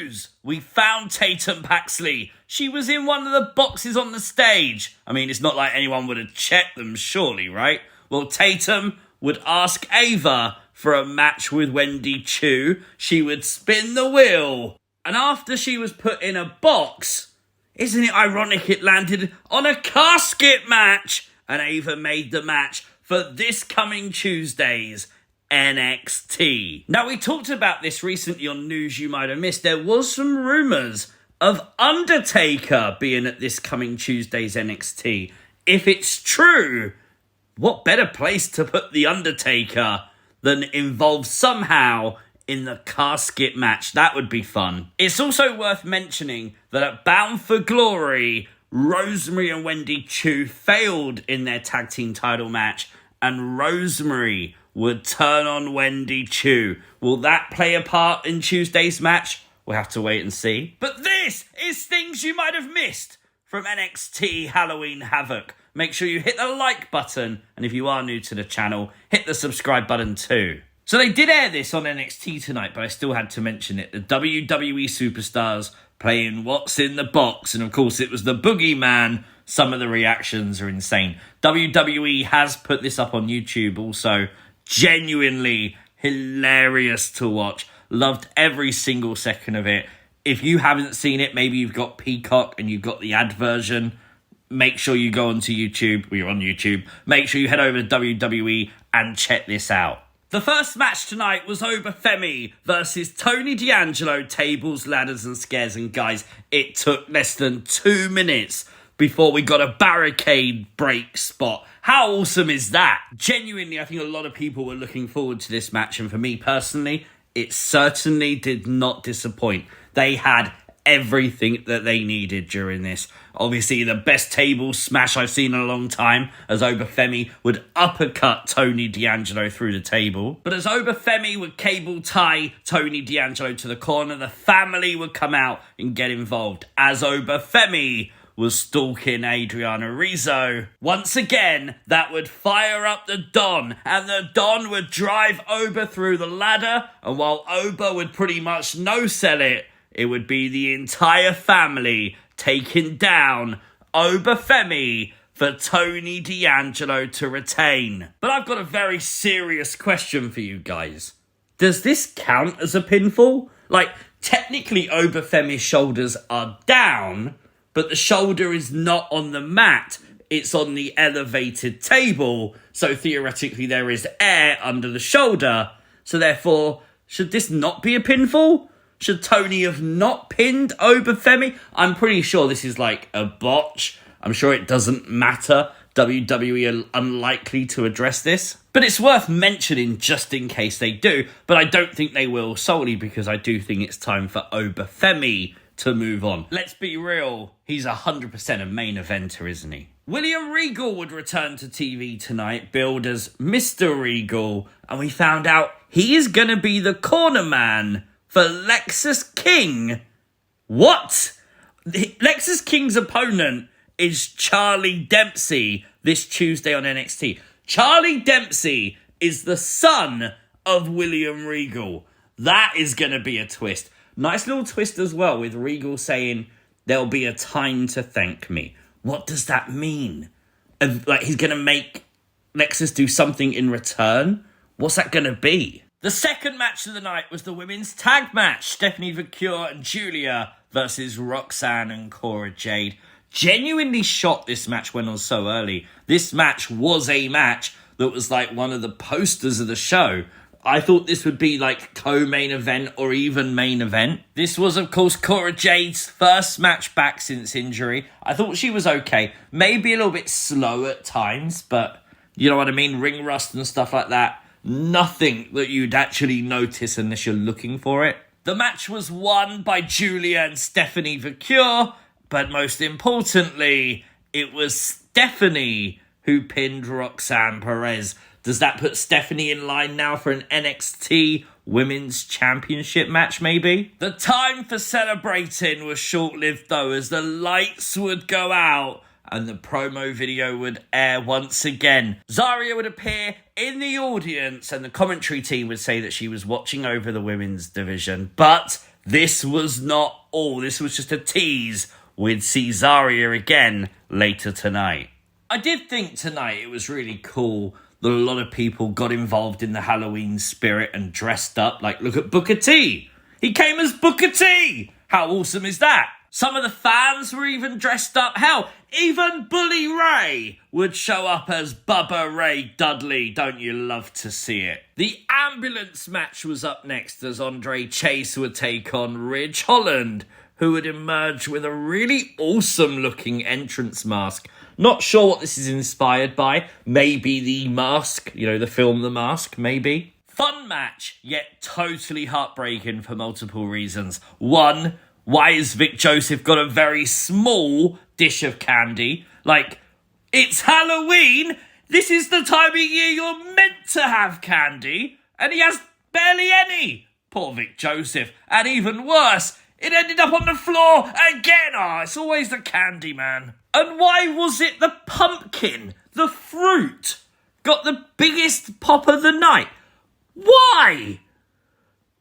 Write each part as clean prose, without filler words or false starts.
news! We found Tatum Paxley. She was in one of the boxes on the stage. I mean, it's not like anyone would have checked them, surely, right? Well, Tatum would ask Ava for a match with Wendy Choo. She would spin the wheel. And after she was put in a box, isn't it ironic it landed on a casket match? And Ava made the match for this coming Tuesday's NXT. Now, we talked about this recently on News You Might Have Missed. There was some rumours of Undertaker being at this coming Tuesday's NXT. If it's true, what better place to put the Undertaker than involved somehow in the casket match? That would be fun. It's also worth mentioning that at Bound for Glory, Rosemary and Wendy Choo failed in their tag team title match, and Rosemary would turn on Wendy Choo. Will that play a part in Tuesday's match? We'll have to wait and see. But this is things you might have missed from NXT Halloween Havoc. Make sure you hit the like button, and if you are new to the channel, hit the subscribe button too. So they did air this on NXT tonight, but I still had to mention it. The WWE Superstars playing What's in the Box, and of course it was the Boogeyman. Some of the reactions are insane. WWE has put this up on YouTube also. Genuinely hilarious to watch. Loved every single second of it. If you haven't seen it, maybe you've got Peacock and you've got the ad version, make sure you go onto YouTube. We're on YouTube. Make sure you head over to WWE and check this out. The first match tonight was Obafemi versus Tony D'Angelo, tables, ladders and scares. And guys, it took less than 2 minutes before we got a barricade break spot. How awesome is that? Genuinely, I think a lot of people were looking forward to this match. And for me personally, it certainly did not disappoint. They had everything that they needed during this. Obviously, the best table smash I've seen in a long time, as Obafemi would uppercut Tony D'Angelo through the table. But as Obafemi would cable tie Tony D'Angelo to the corner, the family would come out and get involved. As Obafemi was stalking Adriana Rizzo. Once again, that would fire up the Don, and the Don would drive Oba through the ladder, and while Oba would pretty much no-sell it, it would be the entire family taking down Obafemi for Tony D'Angelo to retain. But I've got a very serious question for you guys. Does this count as a pinfall? Like, technically Obafemi's shoulders are down, but the shoulder is not on the mat. It's on the elevated table. So theoretically there is air under the shoulder. So therefore, should this not be a pinfall? Should Tony have not pinned Obafemi? I'm pretty sure this is like a botch. I'm sure it doesn't matter. WWE are unlikely to address this. But it's worth mentioning just in case they do. But I don't think they will, solely because I do think it's time for Obafemi to move on. Let's be real, he's 100% a main eventer, isn't he? William Regal would return to TV tonight, billed as Mr. Regal, and we found out he is going to be the corner man for Lexis King. What? Lexis King's opponent is Charlie Dempsey this Tuesday on NXT. Charlie Dempsey is the son of William Regal. That is going to be a twist. Nice little twist as well, with Regal saying, there'll be a time to thank me. What does that mean? Like, he's going to make Lexis do something in return? What's that going to be? The second match of the night was the women's tag match. Stephanie Vicure and Julia versus Roxanne and Cora Jade. Genuinely shocked this match went on so early. This match was a match that was like one of the posters of the show. I thought this would be like co-main event or even main event. This was, of course, Cora Jade's first match back since injury. I thought she was okay. Maybe a little bit slow at times, but you know what I mean? Ring rust and stuff like that. Nothing that you'd actually notice unless you're looking for it. The match was won by Julia and Stephanie Vicure, but most importantly, it was Stephanie who pinned Roxanne Perez. Does that put Stephanie in line now for an NXT Women's Championship match, maybe? The time for celebrating was short-lived, though, as the lights would go out and the promo video would air once again. Zaria would appear in the audience and the commentary team would say that she was watching over the women's division, but this was not all. This was just a tease. We'd see Zaria again later tonight. I did think tonight it was really cool that a lot of people got involved in the Halloween spirit and dressed up. Like, look at Booker T. He came as Booker T. How awesome is that? Some of the fans were even dressed up. Hell, even Bully Ray would show up as Bubba Ray Dudley. Don't you love to see it? The ambulance match was up next as Andre Chase would take on Ridge Holland, who would emerge with a really awesome looking entrance mask. Not sure what this is inspired by. Maybe The Mask, the film The Mask, maybe. Fun match, yet totally heartbreaking for multiple reasons. One, why has Vic Joseph got a very small dish of candy? Like, it's Halloween! This is the time of year you're meant to have candy! And he has barely any! Poor Vic Joseph. And even worse, it ended up on the floor again! It's always the candy man. And why was it the pumpkin, the fruit, got the biggest pop of the night? Why?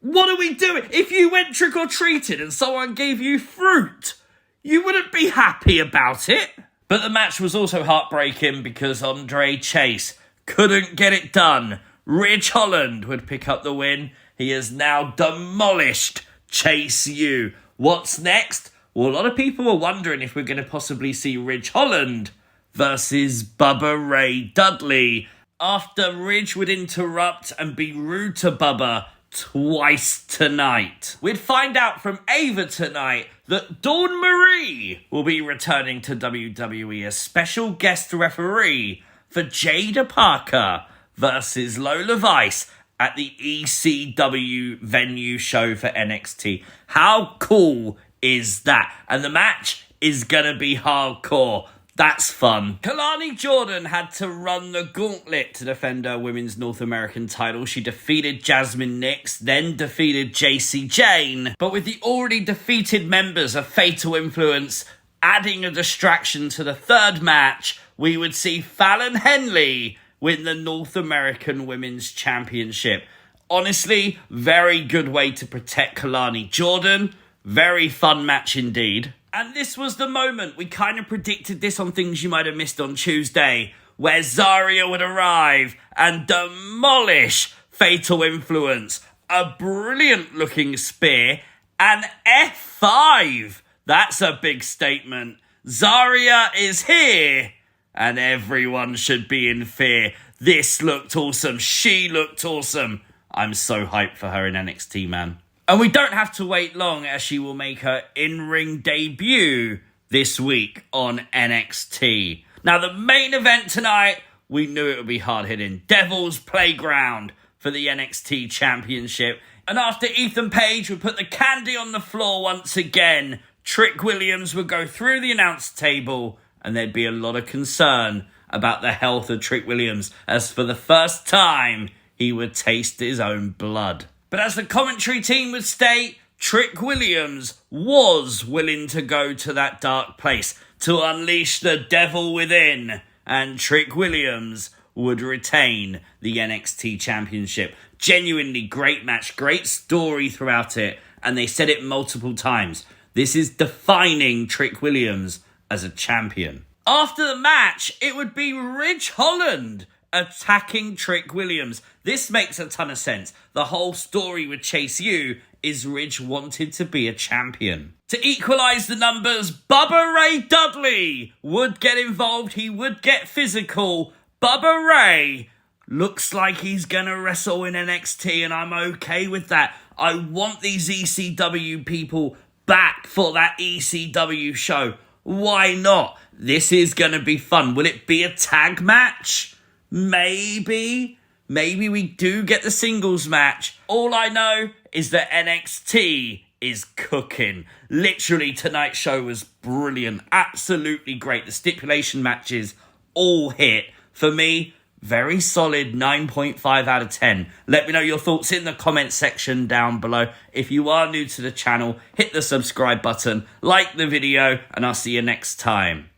What are we doing? If you went trick-or-treating and someone gave you fruit, you wouldn't be happy about it. But the match was also heartbreaking because Andre Chase couldn't get it done. Ridge Holland would pick up the win. He has now demolished Chase U. What's next? Well, a lot of people were wondering if we're going to possibly see Ridge Holland versus Bubba Ray Dudley after Ridge would interrupt and be rude to Bubba twice tonight. We'd find out from Ava tonight that Dawn Marie will be returning to WWE as special guest referee for Jaida Parker versus Lola Vice at the ECW venue show for NXT. How cool is that? And the match is gonna be hardcore. That's fun. Kelani Jordan had to run the gauntlet to defend her women's North American title. She defeated Jasmine Nix, then defeated JC Jane. But with the already defeated members of Fatal Influence adding a distraction to the third match, we would see Fallon Henley win the North American Women's Championship. Honestly, very good way to protect Kelani Jordan. Very fun match indeed. And this was the moment, we kind of predicted this on Things You Might Have Missed on Tuesday, where Zaria would arrive and demolish Fatal Influence. A brilliant looking spear, an F5. That's a big statement. Zaria is here, and everyone should be in fear. This looked awesome. She looked awesome. I'm so hyped for her in NXT, man. And we don't have to wait long as she will make her in-ring debut this week on NXT. Now, the main event tonight, we knew it would be hard-hitting. Devil's Playground for the NXT Championship. And after Ethan Page would put the candy on the floor once again, Trick Williams would go through the announce table and there'd be a lot of concern about the health of Trick Williams, as for the first time, he would taste his own blood. But as the commentary team would state, Trick Williams was willing to go to that dark place to unleash the devil within, and Trick Williams would retain the NXT Championship. Genuinely great match, great story throughout it, and they said it multiple times. This is defining Trick Williams as a champion. After the match, it would be Ridge Holland attacking Trick Williams. This makes a ton of sense. The whole story with Chase U is Ridge wanted to be a champion. To equalise the numbers, Bubba Ray Dudley would get involved. He would get physical. Bubba Ray looks like he's going to wrestle in NXT, and I'm okay with that. I want these ECW people back for that ECW show. Why not? This is going to be fun. Will it be a tag match? Maybe. Maybe we do get the singles match. All I know is that NXT is cooking. Literally, tonight's show was brilliant. Absolutely great. The stipulation matches all hit. For me, very solid 9.5 out of 10. Let me know your thoughts in the comment section down below. If you are new to the channel, hit the subscribe button, like the video, and I'll see you next time.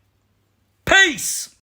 Peace!